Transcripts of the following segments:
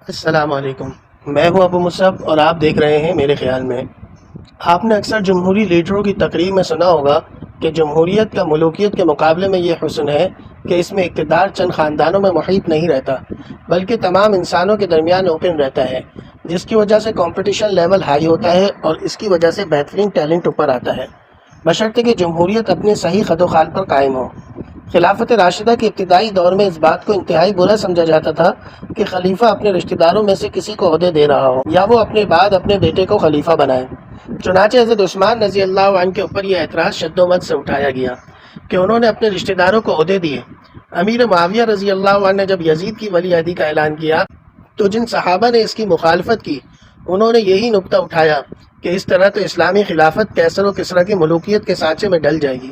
السلام علیکم، میں ہوں ابو مصعب اور آپ دیکھ رہے ہیں میرے خیال میں۔ آپ نے اکثر جمہوری لیڈروں کی تقریر میں سنا ہوگا کہ جمہوریت کا ملوکیت کے مقابلے میں یہ حسن ہے کہ اس میں اقتدار چند خاندانوں میں محیط نہیں رہتا بلکہ تمام انسانوں کے درمیان اوپن رہتا ہے، جس کی وجہ سے کمپٹیشن لیول ہائی ہوتا ہے اور اس کی وجہ سے بہترین ٹیلنٹ اوپر آتا ہے، بشرطے کہ جمہوریت اپنے صحیح خد و خال پر قائم ہو۔ خلافت راشدہ کے ابتدائی دور میں اس بات کو انتہائی برا سمجھا جاتا تھا کہ خلیفہ اپنے رشتہ داروں میں سے کسی کو عہدے دے رہا ہو یا وہ اپنے بعد اپنے بیٹے کو خلیفہ بنائے۔ چنانچہ حضرت عثمان رضی اللہ عنہ کے اوپر یہ اعتراض شد و مد سے اٹھایا گیا کہ انہوں نے اپنے رشتہ داروں کو عہدے دیے۔ امیر معاویہ رضی اللہ عنہ نے جب یزید کی ولی عہدی کا اعلان کیا تو جن صحابہ نے اس کی مخالفت کی انہوں نے یہی نکتہ اٹھایا کہ اس طرح تو اسلامی خلافت کیسر و کسریٰ کی ملوکیت کے سانچے میں ڈل جائے گی۔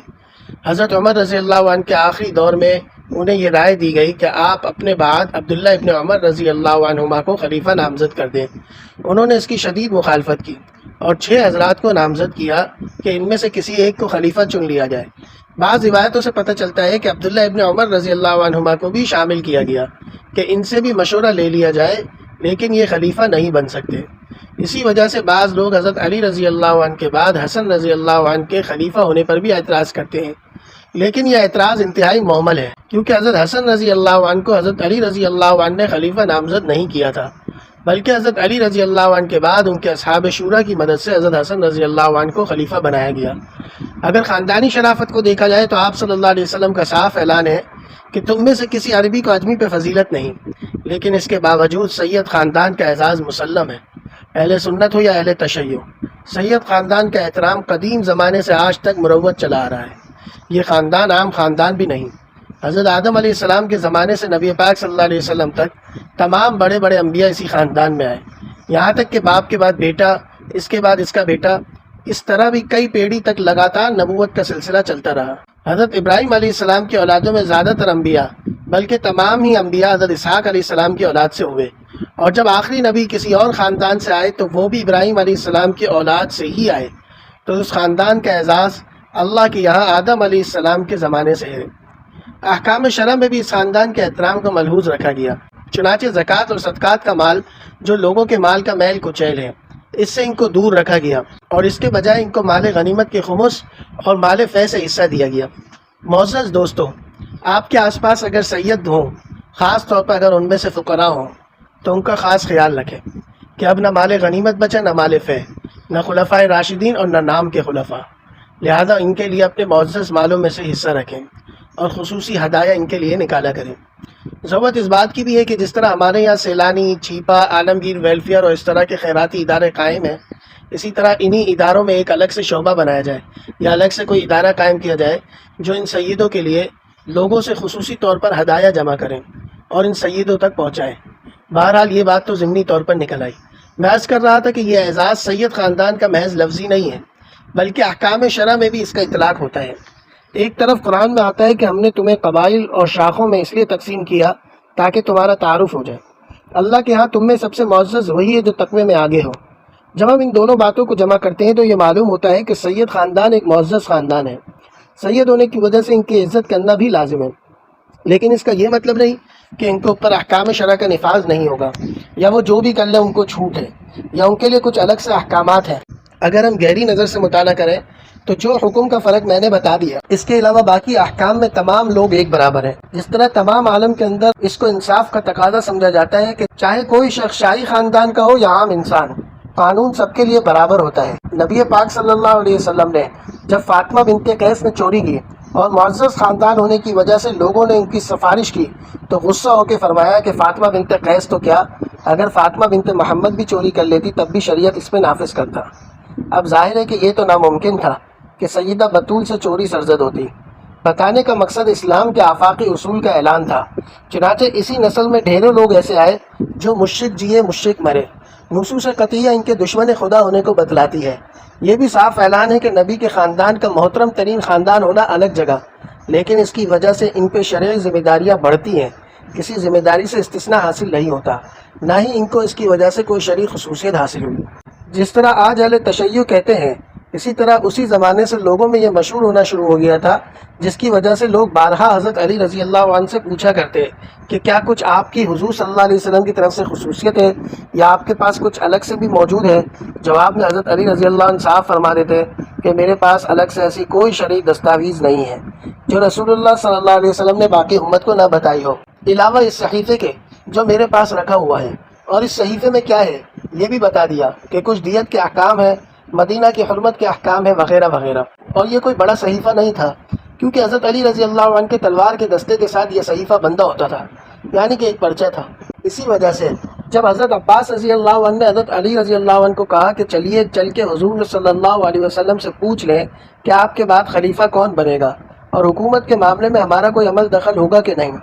حضرت عمر رضی اللہ عنہ کے آخری دور میں انہیں یہ رائے دی گئی کہ آپ اپنے بعد عبداللہ ابن عمر رضی اللہ عنہما کو خلیفہ نامزد کر دیں۔ انہوں نے اس کی شدید مخالفت کی اور 6 حضرات کو نامزد کیا کہ ان میں سے کسی ایک کو خلیفہ چن لیا جائے۔ بعض روایتوں سے پتہ چلتا ہے کہ عبداللہ ابن عمر رضی اللہ عنہما کو بھی شامل کیا گیا کہ ان سے بھی مشورہ لے لیا جائے، لیکن یہ خلیفہ نہیں بن سکتے۔ اسی وجہ سے بعض لوگ حضرت علی رضی اللہ عنہ کے بعد حسن رضی اللہ عنہ کے خلیفہ ہونے پر بھی اعتراض کرتے ہیں، لیکن یہ اعتراض انتہائی مہمل ہے کیونکہ حضرت حسن رضی اللہ عنہ کو حضرت علی رضی اللہ عنہ نے خلیفہ نامزد نہیں کیا تھا، بلکہ حضرت علی رضی اللہ عنہ کے بعد ان کے اصحاب شورا کی مدد سے حضرت حسن رضی اللہ عنہ کو خلیفہ بنایا گیا۔ اگر خاندانی شرافت کو دیکھا جائے تو آپ صلی اللہ علیہ وسلم کا صاف اعلان ہے کہ تم میں سے کسی عربی کو اجمی پہ فضیلت نہیں، لیکن اس کے باوجود سید خاندان کا اعزاز مسلم ہے۔ اہل سنت ہو یا اہل تشیع، سید خاندان کا احترام قدیم زمانے سے آج تک مروج چلا آ رہا ہے۔ یہ خاندان عام خاندان بھی نہیں۔ حضرت آدم علیہ السلام کے زمانے سے نبی پاک صلی اللہ علیہ وسلم تک تمام بڑے بڑے انبیاء اسی خاندان میں آئے، یہاں تک کہ باپ کے بعد بیٹا، اس کے بعد اس کا بیٹا، اس طرح بھی کئی پیڑھی تک لگاتار نبوت کا سلسلہ چلتا رہا۔ حضرت ابراہیم علیہ السلام کی اولادوں میں زیادہ تر انبیاء بلکہ تمام ہی انبیاء حضرت اسحاق علیہ السلام کی اولاد سے ہوئے، اور جب آخری نبی کسی اور خاندان سے آئے تو وہ بھی ابراہیم علیہ السلام کی اولاد سے ہی آئے، تو اس خاندان کا اعزاز اللہ کے یہاں آدم علیہ السلام کے زمانے سے ہے۔ احکام شرع میں بھی اس خاندان کے احترام کو ملحوظ رکھا گیا، چنانچہ زکوٰۃ اور صدقات کا مال جو لوگوں کے مال کا میل کچیل ہے، اس سے ان کو دور رکھا گیا اور اس کے بجائے ان کو مال غنیمت کے خمس اور مال فے سے حصہ دیا گیا۔ معزز دوستو، آپ کے آس پاس اگر سید ہوں، خاص طور پر اگر ان میں سے فقراء ہوں، تو ان کا خاص خیال رکھیں کہ اب نہ مال غنیمت بچے نہ مال فے، نہ خلفائے راشدین اور نہ نام کے خلفاء، لہذا ان کے لیے اپنے معزز مالوں میں سے حصہ رکھیں اور خصوصی ہدایہ ان کے لیے نکالا کریں۔ ضرورت اس بات کی بھی ہے کہ جس طرح ہمارے یہاں سیلانی، چھیپا، عالمگیر ویلفیئر اور اس طرح کے خیراتی ادارے قائم ہیں، اسی طرح انہی اداروں میں ایک الگ سے شعبہ بنایا جائے یا الگ سے کوئی ادارہ قائم کیا جائے جو ان سیدوں کے لیے لوگوں سے خصوصی طور پر ہدایہ جمع کریں اور ان سیدوں تک پہنچائیں۔ بہرحال یہ بات تو ضمنی طور پر نکل آئی۔ میں عرض کر رہا تھا کہ یہ اعزاز سید خاندان کا محض لفظی نہیں ہے، بلکہ احکام شرع میں بھی اس کا اطلاق ہوتا ہے۔ ایک طرف قرآن میں آتا ہے کہ ہم نے تمہیں قبائل اور شاخوں میں اس لیے تقسیم کیا تاکہ تمہارا تعارف ہو جائے۔ اللہ کے ہاں تم میں سب سے معزز وہی ہے جو تقوی میں آگے ہو۔ جب ہم ان دونوں باتوں کو جمع کرتے ہیں تو یہ معلوم ہوتا ہے کہ سید خاندان ایک معزز خاندان ہے۔ سید ہونے کی وجہ سے ان کی عزت کرنا بھی لازم ہے، لیکن اس کا یہ مطلب نہیں کہ ان کے اوپر احکام شرع کا نفاذ نہیں ہوگا یا وہ جو بھی کر لیں ان کو چھوٹ ہے یا ان کے لیے کچھ الگ سے احکامات ہیں۔ اگر ہم گہری نظر سے مطالعہ کریں تو جو حکم کا فرق میں نے بتا دیا، اس کے علاوہ باقی احکام میں تمام لوگ ایک برابر ہیں۔ جس طرح تمام عالم کے اندر اس کو انصاف کا تقاضا سمجھا جاتا ہے کہ چاہے کوئی شخص شاہی خاندان کا ہو یا عام انسان، قانون سب کے لیے برابر ہوتا ہے۔ نبی پاک صلی اللہ علیہ وسلم نے جب فاطمہ بنت قیس نے چوری کی اور معزز خاندان ہونے کی وجہ سے لوگوں نے ان کی سفارش کی تو غصہ ہو کے فرمایا کہ فاطمہ بنت قیس تو کیا، اگر فاطمہ بنت محمد بھی چوری کر لیتی تب بھی شریعت اس پہ نافذ کرتا۔ اب ظاہر ہے کہ یہ تو ناممکن تھا کہ سیدہ بطول سے چوری سرزد ہوتی۔ بتانے کا مقصد اسلام کے آفاقی اصول کا اعلان تھا، چنانچہ اسی نسل میں ڈھیروں لوگ ایسے آئے جو مشرک جیے مشرک مرے۔ نصوص قطعیہ ان کے دشمن خدا ہونے کو بتلاتی ہے۔ یہ بھی صاف اعلان ہے کہ نبی کے خاندان کا محترم ترین خاندان ہونا الگ جگہ، لیکن اس کی وجہ سے ان پہ شرعی ذمہ داریاں بڑھتی ہیں، کسی ذمہ داری سے استثناء حاصل نہیں ہوتا، نہ ہی ان کو اس کی وجہ سے کوئی شرعی خصوصیت حاصل ہوئی۔ جس طرح آج اہل تشیع کہتے ہیں اسی طرح اسی زمانے سے لوگوں میں یہ مشہور ہونا شروع ہو گیا تھا، جس کی وجہ سے لوگ بارہا حضرت علی رضی اللہ عنہ سے پوچھا کرتے کہ کیا کچھ آپ کی حضور صلی اللہ علیہ وسلم کی طرف سے خصوصیت ہے یا آپ کے پاس کچھ الگ سے بھی موجود ہے؟ جواب میں حضرت علی رضی اللہ عنہ صاف فرما دیتے کہ میرے پاس الگ سے ایسی کوئی شرعی دستاویز نہیں ہے جو رسول اللہ صلی اللہ علیہ وسلم نے باقی امت کو نہ بتائی ہو، علاوہ اس صحیفے کے جو میرے پاس رکھا ہوا ہے۔ اور اس صحیفے میں کیا ہے یہ بھی بتا دیا کہ کچھ دیت کے احکام ہیں، مدینہ کی حرمت کے احکام ہیں، وغیرہ وغیرہ۔ اور یہ کوئی بڑا صحیفہ نہیں تھا، کیونکہ حضرت علی رضی اللہ عنہ کے تلوار کے دستے کے ساتھ یہ صحیفہ بندہ ہوتا تھا، یعنی کہ ایک پرچہ تھا۔ اسی وجہ سے جب حضرت عباس رضی اللہ عنہ نے حضرت علی رضی اللہ عنہ کو کہا کہ چلیے چل کے حضور صلی اللہ علیہ وسلم سے پوچھ لیں کہ آپ کے بعد خلیفہ کون بنے گا اور حکومت کے معاملے میں ہمارا کوئی عمل دخل ہوگا کہ نہیں،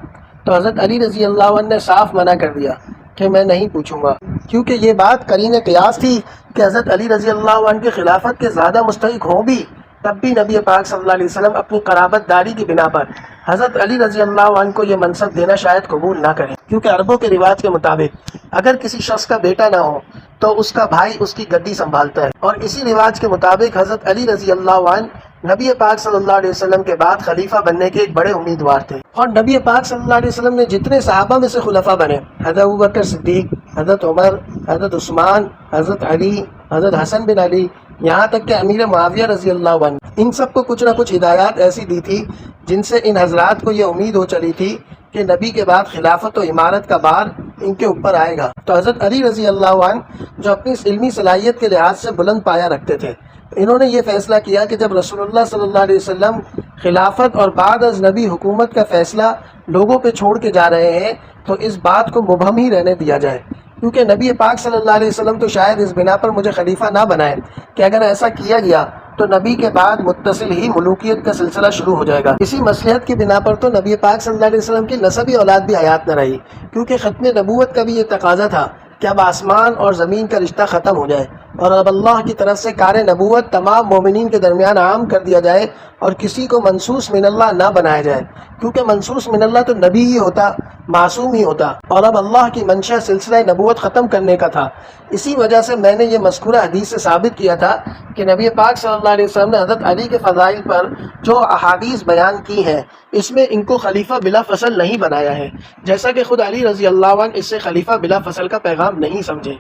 تو حضرت علی رضی اللہ عنہ نے صاف منع کر دیا کہ میں نہیں پوچھوں گا، کیونکہ یہ بات قرین قیاس تھی کہ حضرت علی رضی اللہ عنہ کی خلافت کے زیادہ مستحق ہوں بھی تب بھی نبی پاک صلی اللہ علیہ وسلم اپنی قرابت داری کی بنا پر حضرت علی رضی اللہ عنہ کو یہ منصب دینا شاید قبول نہ کریں، کیونکہ عربوں کے رواج کے مطابق اگر کسی شخص کا بیٹا نہ ہو تو اس کا بھائی اس کی گدی سنبھالتا ہے، اور اسی رواج کے مطابق حضرت علی رضی اللہ عنہ نبی پاک صلی اللہ علیہ وسلم کے بعد خلیفہ بننے کے ایک بڑے امیدوار تھے۔ اور نبی پاک صلی اللہ علیہ وسلم نے جتنے صحابہ میں سے خلفاء بنے، حضرت ابوبکر صدیق، حضرت عمر، حضرت عثمان، حضرت علی، حضرت حسن بن علی، یہاں تک کہ امیر معاویہ رضی اللہ عنہ، ان سب کو کچھ نہ کچھ ہدایات ایسی دی تھی جن سے ان حضرات کو یہ امید ہو چلی تھی کہ نبی کے بعد خلافت و امارت کا بار ان کے اوپر آئے گا۔ تو حضرت علی رضی اللہ عنہ جو اپنی علمی صلاحیت کے لحاظ سے بلند پایا رکھتے تھے، انہوں نے یہ فیصلہ کیا کہ جب رسول اللہ صلی اللہ علیہ وسلم خلافت اور بعد از نبی حکومت کا فیصلہ لوگوں پہ چھوڑ کے جا رہے ہیں تو اس بات کو مبہم ہی رہنے دیا جائے، کیونکہ نبی پاک صلی اللہ علیہ وسلم تو شاید اس بنا پر مجھے خلیفہ نہ بنائے کہ اگر ایسا کیا گیا تو نبی کے بعد متصل ہی ملوکیت کا سلسلہ شروع ہو جائے گا۔ اسی مصلحت کی بنا پر تو نبی پاک صلی اللہ علیہ وسلم کی نسبی اولاد بھی حیات نہ رہی، کیونکہ ختم نبوت کا بھی یہ تقاضا تھا کہ اب آسمان اور زمین کا رشتہ ختم ہو جائے اور اب اللہ کی طرف سے کار نبوت تمام مومنین کے درمیان عام کر دیا جائے اور کسی کو منصوص من اللہ نہ بنایا جائے، کیونکہ منصوص من اللہ تو نبی ہی ہوتا، معصوم ہی ہوتا، اور اب اللہ کی منشا سلسلہ نبوت ختم کرنے کا تھا۔ اسی وجہ سے میں نے یہ مذکورہ حدیث سے ثابت کیا تھا کہ نبی پاک صلی اللہ علیہ وسلم نے حضرت علی کے فضائل پر جو احادیث بیان کی ہیں اس میں ان کو خلیفہ بلا فصل نہیں بنایا ہے، جیسا کہ خود علی رضی اللہ عنہ اس سے خلیفہ بلا فصل کا پیغام نہیں سمجھے۔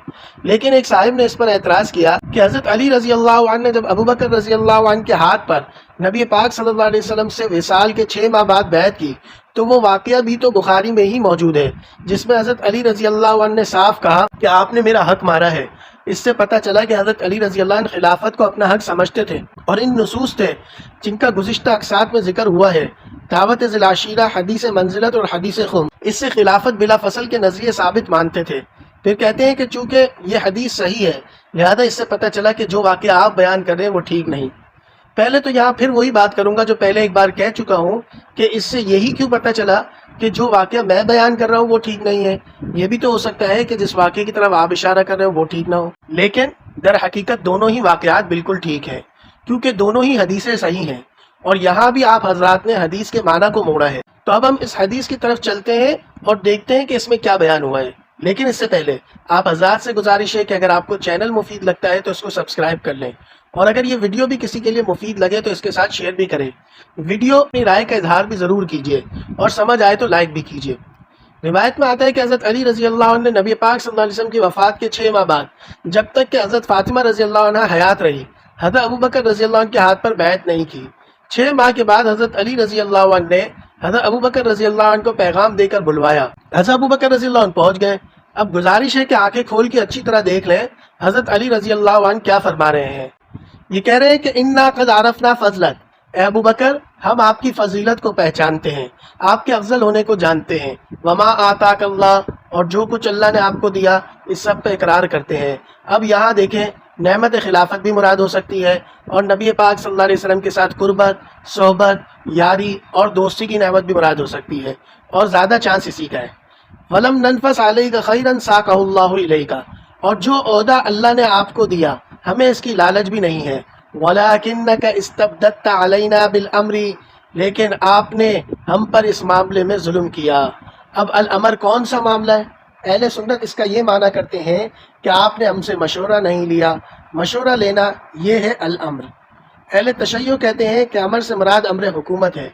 لیکن ایک صاحب نے اس پر اعتراض کیا کہ حضرت علی رضی اللہ عنہ نے جب ابوبکر رضی اللہ عنہ کے ہاتھ پر نبی پاک صلی اللہ علیہ وسلم سے وصال کے 6 ماہ بعد بیعت کی تو وہ واقعہ بھی تو بخاری میں ہی موجود ہے، جس میں حضرت علی رضی اللہ عنہ نے صاف کہا کہ آپ نے میرا حق مارا ہے۔ اس سے پتہ چلا کہ حضرت علی رضی اللہ عنہ خلافت کو اپنا حق سمجھتے تھے، اور ان نصوص تھے جن کا گزشتہ اقساط میں ذکر ہوا ہے، دعوت ذی العشیرہ، حدیث منزلت اور حدیث خم، اس سے خلافت بلا فصل کے نظریے ثابت مانتے تھے۔ پھر کہتے ہیں کہ چونکہ یہ حدیث صحیح ہے لہذا اس سے پتہ چلا کہ جو واقعہ آپ بیان کر رہے ہیں وہ ٹھیک نہیں۔ پہلے تو یہاں پھر وہی بات کروں گا جو پہلے ایک بار کہہ چکا ہوں کہ اس سے یہی کیوں پتہ چلا کہ جو واقعہ میں بیان کر رہا ہوں وہ ٹھیک نہیں ہے؟ یہ بھی تو ہو سکتا ہے کہ جس واقعے کی طرف آپ اشارہ کر رہے ہو وہ ٹھیک نہ ہو، لیکن در حقیقت دونوں ہی واقعات بالکل ٹھیک ہیں، کیونکہ دونوں ہی حدیثیں صحیح ہیں، اور یہاں بھی آپ حضرات نے حدیث کے معنی کو موڑا ہے۔ تو اب ہم اس حدیث کی طرف چلتے ہیں اور دیکھتے ہیں کہ اس میں کیا بیان ہوا ہے۔ لیکن اس سے پہلے آپ حضرات سے گزارش ہے کہ اگر آپ کو چینل مفید لگتا ہے تو اس کو سبسکرائب کر لیں، اور اگر یہ ویڈیو بھی کسی کے لیے مفید لگے تو اس کے ساتھ شیئر بھی کریں۔ ویڈیو اپنی رائے کا اظہار بھی ضرور کیجیے، اور سمجھ آئے تو لائک بھی کیجیے۔ روایت میں آتا ہے کہ حضرت علی رضی اللہ عنہ نے نبی پاک صلی اللہ علیہ وسلم کی وفات کے 6 ماہ بعد جب تک کہ حضرت فاطمہ رضی اللہ عنہ حیات رہی حضرت ابوبکر رضی اللہ عنہ کے ہاتھ پر بیعت نہیں کی۔ 6 ماہ کے بعد حضرت علی رضی اللہ عنہ نے حضرت ابوبکر رضی اللہ عنہ کو پیغام دے کر بلوایا۔ حضرت ابوبکر رضی اللہ عنہ پہنچ گئے۔ اب گزارش ہے کہ آنکھیں کھول کے اچھی طرح دیکھ لیں حضرت علی رضی اللہ عنہ کیا فرما رہے ہیں۔ یہ کہہ رہے ہیں کہ انا قد عرفنا فضلک، اے ابو بکر ہم آپ کی فضیلت کو پہچانتے ہیں، آپ کے افضل ہونے کو جانتے ہیں، وما آتاک اللہ، اور جو کچھ اللہ نے آپ کو دیا اس سب پہ اقرار کرتے ہیں۔ اب یہاں دیکھیں نعمت خلافت بھی مراد ہو سکتی ہے، اور نبی پاک صلی اللہ علیہ وسلم کے ساتھ قربت، صحبت، یاری اور دوستی کی نعمت بھی مراد ہو سکتی ہے، اور زیادہ چانس اسی کا ہے۔ وَلَمْ نَنْفَسْ عَلَيْكَ خَيْرًا سَاقَهُ اللَّهُ إِلَيْكَ، اور جو عہدہ اللہ نے آپ کو دیا ہمیں اس کی لالچ بھی نہیں ہے۔ وَلَكِنَّكَ اسْتَبْدَدْتَ عَلَيْنَا بِالْأَمْرِ، لیکن آپ نے ہم پر اس معاملے میں ظلم کیا۔ اب الامر کون سا معاملہ ہے؟ اہل سنت اس کا یہ معنی کرتے ہیں کہ آپ نے ہم سے مشورہ نہیں لیا۔ مشورہ لینا یہ ہے الامر، اہل تشیع کہتے ہیں کہ امر سے مراد امر حکومت ہے۔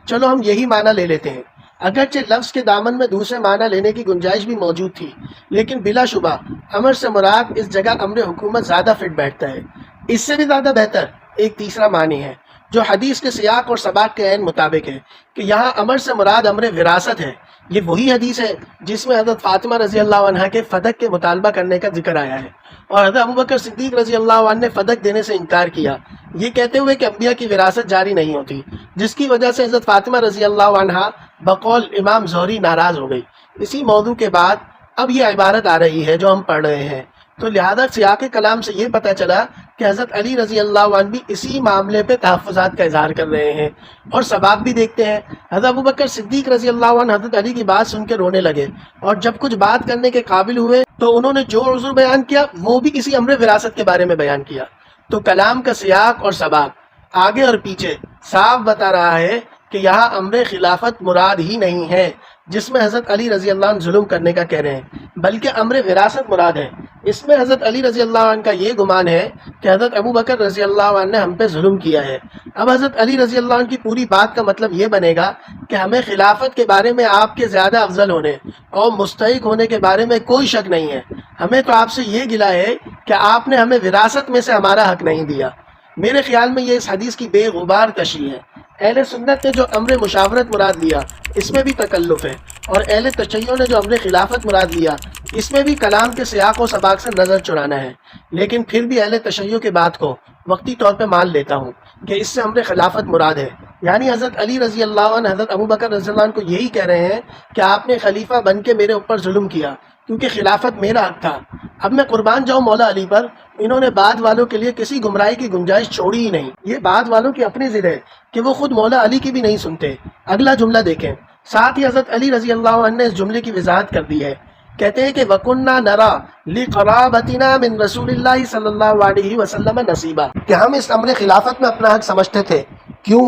چلو ہم یہی معنی لے لیتے ہیں، اگرچہ لفظ کے دامن میں دوسرے معنی لینے کی گنجائش بھی موجود تھی، لیکن بلا شبہ امر سے مراد اس جگہ امر حکومت زیادہ فٹ بیٹھتا ہے۔ اس سے بھی زیادہ بہتر ایک تیسرا معنی ہے جو حدیث کے سیاق اور سباق کے عین مطابق ہے کہ یہاں امر سے مراد امر وراثت ہے۔ یہ وہی حدیث ہے جس میں حضرت فاطمہ رضی اللہ عنہ کے فدق کے مطالبہ کرنے کا ذکر آیا ہے، اور حضرت ابوبکر صدیق رضی اللہ عنہ نے فدق دینے سے انکار کیا، یہ کہتے ہوئے کہ انبیاء کی وراثت جاری نہیں ہوتی، جس کی وجہ سے حضرت فاطمہ رضی اللہ عنہ بقول امام زہری ناراض ہو گئی۔ اسی موضوع کے بعد اب یہ عبارت آ رہی ہے جو ہم پڑھ رہے ہیں، تو لہذا سیاق کلام سے یہ پتہ چلا کہ حضرت علی رضی اللہ عنہ بھی اسی معاملے پہ تحفظات کا اظہار کر رہے ہیں۔ اور سباب بھی دیکھتے ہیں، حضرت ابوبکر صدیق رضی اللہ عنہ حضرت علی کی بات سن کے رونے لگے، اور جب کچھ بات کرنے کے قابل ہوئے تو انہوں نے جو عذر بیان کیا وہ بھی اسی امر وراثت کے بارے میں بیان کیا۔ تو کلام کا سیاق اور سباق آگے اور پیچھے صاف بتا رہا ہے کہ یہاں امر خلافت مراد ہی نہیں ہے جس میں حضرت علی رضی اللہ عنہ ظلم کرنے کا کہہ رہے ہیں، بلکہ امر وراثت مراد ہے۔ اس میں حضرت علی رضی اللہ عنہ کا یہ گمان ہے کہ حضرت ابوبکر رضی اللہ عنہ نے ہم پہ ظلم کیا ہے۔ اب حضرت علی رضی اللہ عنہ کی پوری بات کا مطلب یہ بنے گا کہ ہمیں خلافت کے بارے میں آپ کے زیادہ افضل ہونے اور مستحق ہونے کے بارے میں کوئی شک نہیں ہے، ہمیں تو آپ سے یہ گلہ ہے کہ آپ نے ہمیں وراثت میں سے ہمارا حق نہیں دیا۔ میرے خیال میں یہ اس حدیث کی بے غبار تشریح ہے۔ اہل سنت نے جو امر مشاورت مراد لیا اس میں بھی تکلف ہے، اور اہل تشیع نے جو امر خلافت مراد لیا اس میں بھی کلام کے سیاق و سباق سے نظر چرانا ہے۔ لیکن پھر بھی اہل تشیع کی بات کو وقتی طور پہ مان لیتا ہوں کہ اس سے امر خلافت مراد ہے، یعنی حضرت علی رضی اللہ عنہ حضرت ابوبکر رضی اللہ عنہ کو یہی کہہ رہے ہیں کہ آپ نے خلیفہ بن کے میرے اوپر ظلم کیا کیونکہ خلافت میرا حق تھا۔ اب میں قربان جاؤں مولا علی پر، انہوں نے بعد والوں کے لیے کسی گمراہی کی گنجائش چھوڑی ہی نہیں۔ یہ بعد والوں کی اپنی ضد ہے کہ وہ خود مولا علی کی بھی نہیں سنتے۔ اگلا جملہ دیکھیں، ساتھ ہی حضرت علی رضی اللہ عنہ نے اس جملے کی وضاحت کر دی ہے، کہتے ہیں کہ وَكُنَّا نَرَى لِقَرَابَتِنَا مِن رسول اللہ صلی اللہ علیہ وسلم نصیبا، کہ ہم اس امر خلافت میں اپنا حق سمجھتے تھے۔ کیوں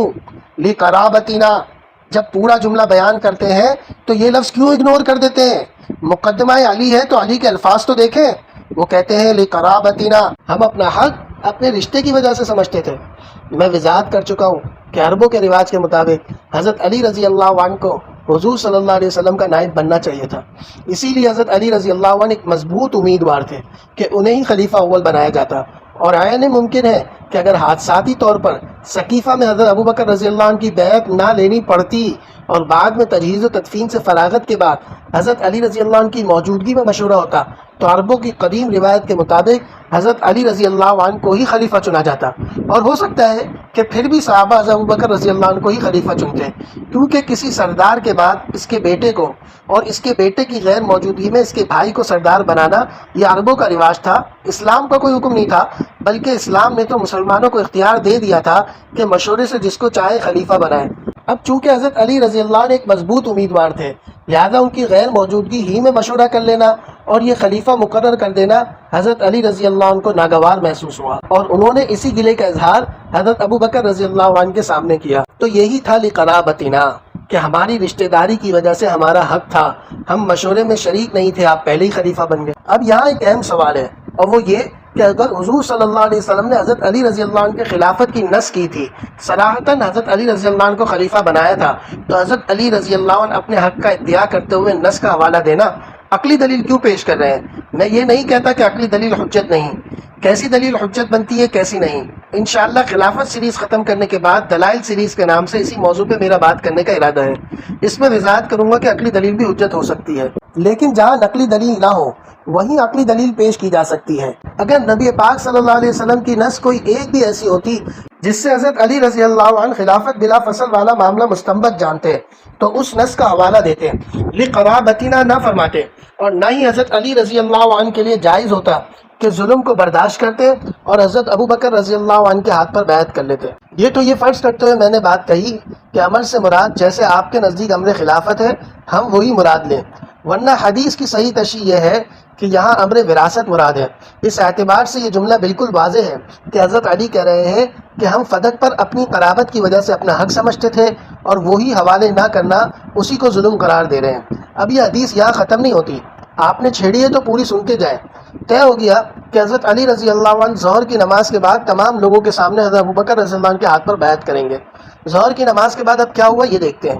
لِقَرَابَتِنَا؟ جب پورا جملہ بیان کرتے ہیں تو یہ لفظ کیوں اگنور کر دیتے ہیں؟ مقدمہ علی ہے تو علی کے الفاظ تو دیکھیں، وہ کہتے ہیں لِقَرَابَتِنَا، ہم اپنا حق اپنے رشتے کی وجہ سے سمجھتے تھے۔ میں وضاحت کر چکا ہوں کہ عربوں کے رواج کے مطابق حضرت علی رضی اللہ عنہ کو حضور صلی اللہ علیہ وسلم کا نائب بننا چاہیے تھا، اسی لیے حضرت علی رضی اللہ عنہ ایک مضبوط امیدوار تھے کہ انہیں ہی خلیفہ اول بنایا جاتا، اور عین ممکن ہے کہ اگر حادثاتی طور پر سقیفہ میں حضرت ابوبکر رضی اللہ عنہ کی بیعت نہ لینی پڑتی اور بعد میں تجہیز و تدفین سے فراغت کے بعد حضرت علی رضی اللہ عنہ کی موجودگی میں مشورہ ہوتا تو عربوں کی قدیم روایت کے مطابق حضرت علی رضی اللہ عنہ کو ہی خلیفہ چنا جاتا، اور ہو سکتا ہے کہ پھر بھی صحابہ حضرت ابوبکر رضی اللہ عنہ کو ہی خلیفہ چنتے، کیونکہ کسی سردار کے بعد اس کے بیٹے کو اور اس کے بیٹے کی غیر موجودگی میں اس کے بھائی کو سردار بنانا یہ عربوں کا رواج تھا، اسلام کا کوئی حکم نہیں تھا، بلکہ اسلام نے تو مسلمانوں کو اختیار دے دیا تھا کہ مشورے سے جس کو چاہے خلیفہ بنائے۔ اب چونکہ حضرت علی رضی اللہ عنہ ایک مضبوط امیدوار تھے، لہذا ان کی غیر موجودگی ہی میں مشورہ کر لینا اور یہ خلیفہ مقرر کر دینا حضرت علی رضی اللہ عنہ کو ناگوار محسوس ہوا، اور انہوں نے اسی گلے کا اظہار حضرت ابوبکر رضی اللہ عنہ کے سامنے کیا۔ تو یہی تھا لقرابتنا، کہ ہماری رشتہ داری کی وجہ سے ہمارا حق تھا، ہم مشورے میں شریک نہیں تھے، آپ پہلے ہی خلیفہ بن گئے۔ اب یہاں ایک اہم سوال ہے، اور وہ یہ کہ اگر حضور صلی اللہ علیہ وسلم نے حضرت علی رضی اللہ عنہ کے خلافت کی نص کی تھی، صراحتاً حضرت علی رضی اللہ عنہ کو خلیفہ بنایا تھا، تو حضرت علی رضی اللہ عنہ اپنے حق کا ادعا کرتے ہوئے نص کا حوالہ دینا عقلی دلیل کیوں پیش کر رہے ہیں؟ میں یہ نہیں کہتا کہ عقلی دلیل حجت نہیں، کیسی دلیل حجت بنتی ہے کیسی نہیں، انشاءاللہ خلافت سیریز ختم کرنے کے بعد دلائل سیریز کے نام سے اسی موضوع پہ میرا بات کرنے کا ارادہ ہے۔ اس میں وضاحت کروں گا کہ عقلی دلیل بھی حجت ہو سکتی ہے، لیکن جہاں نقلی دلیل نہ ہو وہیں عقلی دلیل پیش کی جا سکتی ہے۔ اگر نبی پاک صلی اللہ علیہ وسلم کی نص کوئی ایک بھی ایسی ہوتی جس سے حضرت علی رضی اللہ عنہ خلافت بلا فصل والا معاملہ مستنبط جانتے تو اس نص کا حوالہ دیتے، لقرابتنا نہ فرماتے، اور نہ ہی حضرت علی رضی اللہ عنہ کے لیے جائز ہوتا کہ ظلم کو برداشت کرتے اور حضرت ابوبکر رضی اللہ عنہ کے ہاتھ پر بیعت کر لیتے۔ یہ تو یہ فرض کرتے ہوئے میں نے بات کہی کہ امر سے مراد جیسے آپ کے نزدیک امر خلافت ہے ہم وہی مراد لیں، ورنہ حدیث کی صحیح تشریح یہ ہے کہ یہاں امر وراثت مراد ہے۔ اس اعتبار سے یہ جملہ بالکل واضح ہے کہ حضرت علی کہہ رہے ہیں کہ ہم فدق پر اپنی قرابت کی وجہ سے اپنا حق سمجھتے تھے اور وہی حوالے نہ کرنا اسی کو ظلم قرار دے رہے ہیں۔ اب یہ حدیث یہاں ختم نہیں ہوتی، آپ نے چھیڑی ہے تو پوری سنتے جائیں۔ طے ہو گیا کہ حضرت علی رضی اللہ عنہ ظہر کی نماز کے بعد تمام لوگوں کے سامنے حضرت ابوبکر رضی اللہ عنہ کے ہاتھ پر بیعت کریں گے۔ ظہر کی نماز کے بعد اب کیا ہوا یہ دیکھتے ہیں۔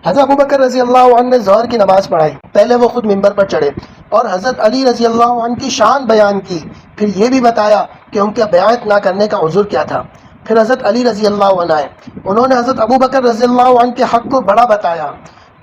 حضرت ابوبکر رضی اللہ عنہ نے ظہر کی نماز پڑھائی، پہلے وہ خود ممبر پر چڑھے اور حضرت علی رضی اللہ عنہ کی شان بیان کی، پھر یہ بھی بتایا کہ ان کا بیعت نہ کرنے کا عذر کیا تھا۔ پھر حضرت علی رضی اللہ عنہ آئے، انہوں نے حضرت ابوبکر رضی اللہ عنہ کے حق کو بڑا بتایا۔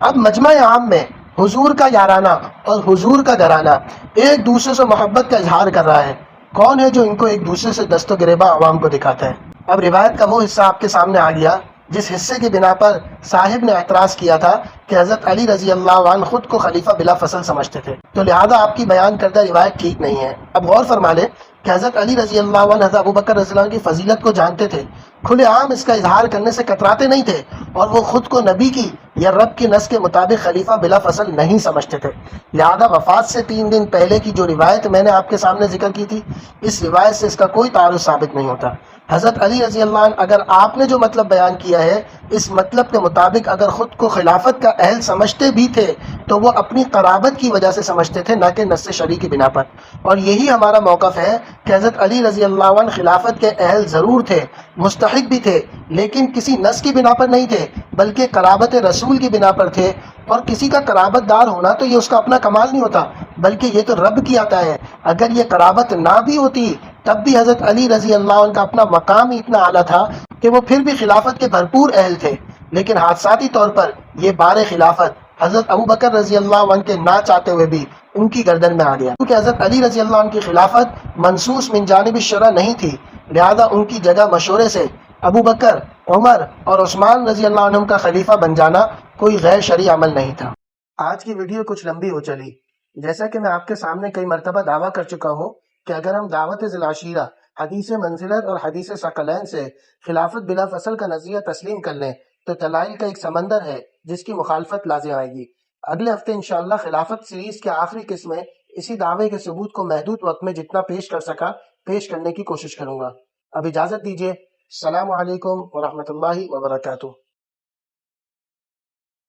اب مجمع عام میں حضور کا یارانہ اور حضور کا گھرانہ ایک دوسرے سے محبت کا اظہار کر رہا ہے۔ کون ہے جو ان کو ایک دوسرے سے دست و گریباں عوام کو دکھاتا ہے؟ اب روایت کا وہ حصہ آپ کے سامنے آ گیا جس حصے کی بنا پر صاحب نے اعتراض کیا تھا کہ حضرت علی رضی اللہ عنہ خود کو خلیفہ بلا فصل سمجھتے تھے، تو لہذا آپ کی بیان کردہ روایت ٹھیک نہیں ہے۔ اب غور فرما لیں کہ حضرت علی رضی اللہ عنہ حضرت ابوبکر رضی اللہ عنہ کی فضیلت کو جانتے تھے، کھلے عام اس کا اظہار کرنے سے کتراتے نہیں تھے، اور وہ خود کو نبی کی یا رب کی نص کے مطابق خلیفہ بلا فصل نہیں سمجھتے تھے۔ لہذا وفات سے 3 دن پہلے کی جو روایت میں نے آپ کے سامنے ذکر کی تھی، اس روایت سے اس کا کوئی تعارض ثابت نہیں ہوتا۔ حضرت علی رضی اللہ عنہ اگر آپ نے جو مطلب بیان کیا ہے اس مطلب کے مطابق اگر خود کو خلافت کا اہل سمجھتے بھی تھے تو وہ اپنی قرابت کی وجہ سے سمجھتے تھے، نہ کہ نص شرعی کی بنا پر۔ اور یہی ہمارا موقف ہے کہ حضرت علی رضی اللہ عنہ خلافت کے اہل ضرور تھے، مستحق بھی تھے، لیکن کسی نص کی بنا پر نہیں تھے بلکہ قرابت رسول کی بنا پر تھے۔ اور کسی کا قرابت دار ہونا تو یہ اس کا اپنا کمال نہیں ہوتا بلکہ یہ تو رب کی عطا ہے۔ اگر یہ قرابت نہ بھی ہوتی تب بھی حضرت علی رضی اللہ عنہ کا اپنا مقام ہی اتنا اعلیٰ تھا کہ وہ پھر بھی خلافت کے بھرپور اہل تھے، لیکن حادثاتی طور پر یہ بار خلافت حضرت ابوبکر رضی اللہ عنہ کے نہ چاہتے ہوئے بھی ان کی گردن میں آ گیا، کیونکہ حضرت علی رضی اللہ عنہ کی خلافت منصوص من جانب الشرع نہیں تھی، لہذا ان کی جگہ مشورے سے ابوبکر، عمر اور عثمان رضی اللہ عنہم کا خلیفہ بن جانا کوئی غیر شرعی عمل نہیں تھا۔ آج کی ویڈیو کچھ لمبی ہو چلی، جیسا کہ میں آپ کے سامنے کئی مرتبہ دعویٰ کر چکا ہوں کہ اگر ہم دعوت ذی العشیرہ، حدیث منزلت اور حدیث ثقلین سے خلافت بلا فصل کا نظریہ تسلیم کر لیں تو دلائل کا ایک سمندر ہے جس کی مخالفت لازم آئے گی۔ اگلے ہفتے انشاءاللہ خلافت سیریز کے آخری قسم میں اسی دعوے کے ثبوت کو محدود وقت میں جتنا پیش کر سکا پیش کرنے کی کوشش کروں گا۔ اب اجازت دیجیے، السلام علیکم ورحمۃ اللہ وبرکاتہ۔